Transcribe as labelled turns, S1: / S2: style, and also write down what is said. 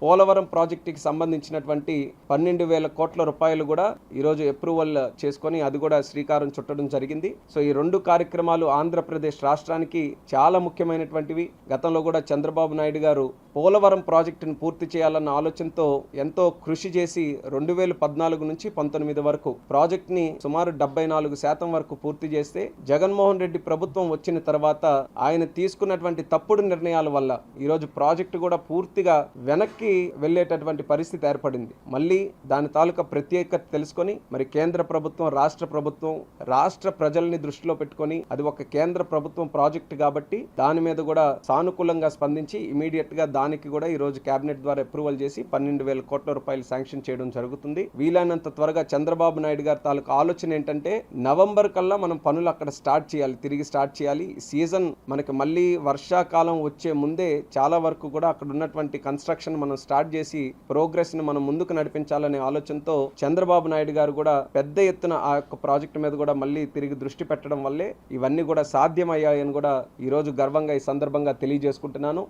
S1: పోలవరం ప్రాజెక్టుకి సంబంధించినటువంటి 12,000 కోట్ల రూపాయలు కూడా ఈరోజు అప్రూవల్ చేసుకొని అది కూడా శ్రీకారం చుట్టడం జరిగింది. సో ఈ 2 కార్యక్రమాలు ఆంధ్రప్రదేశ్ రాష్ట్రానికి చాలా ముఖ్యమైనటువంటివి. గతంలో కూడా చంద్రబాబు నాయుడు గారు పోలవరం ప్రాజెక్టును పూర్తి చేయాలన్న ఆలోచనతో ఎంతో కృషి చేసి 2014 నుంచి 19 వరకు ప్రాజెక్టుని సుమారు 74% వరకు పూర్తి చేస్తే జగన్మోహన్ రెడ్డి ప్రభుత్వం వచ్చిన తర్వాత ఆయన తీసుకున్నటువంటి తప్పుడు నిర్ణయాల వల్ల ఈరోజు ప్రాజెక్టు కూడా పూర్తిగా వెనక్కి వెళ్ళేటటువంటి పరిస్థితి ఏర్పడింది. మళ్ళీ దాని తాలూకా ప్రత్యేకత తెలుసుకొని మరి కేంద్ర ప్రభుత్వం, రాష్ట్ర ప్రజల్ని దృష్టిలో పెట్టుకొని అది ఒక కేంద్ర ప్రభుత్వం ప్రాజెక్టు కాబట్టి దాని మీద కూడా సానుకూలంగా స్పందించి ఇమీడియట్ గా దానికి కూడా ఈ రోజు కేబినెట్ ద్వారా అప్రూవల్ చేసి 12,000 కోట్ల రూపాయలు శాంక్షన్ చేయడం జరుగుతుంది. వీలైనంత త్వరగా చంద్రబాబు నాయుడు గారి తాలూకా ఆలోచన ఏంటంటే నవంబర్ కల్లా మనం పనులు అక్కడ తిరిగి స్టార్ట్ చేయాలి. సీజన్ మనకి మళ్ళీ వర్షాకాలం వచ్చే ముందే చాలా వరకు కూడా అక్కడ ఉన్నటువంటి కన్స్ట్రక్షన్ మనం స్టార్ట్ చేసి ప్రోగ్రెస్ ని మనం ముందుకు నడిపించాలనే ఆలోచనతో చంద్రబాబు నాయుడు గారు కూడా పెద్ద ఎత్తున ఆ యొక్క ప్రాజెక్టు మీద కూడా మళ్ళీ తిరిగి దృష్టి పెట్టడం వల్లే ఇవన్నీ కూడా సాధ్యమయ్యాయని కూడా ఈ రోజు గర్వంగా ఈ సందర్భంగా తెలియజేసుకుంటున్నాను.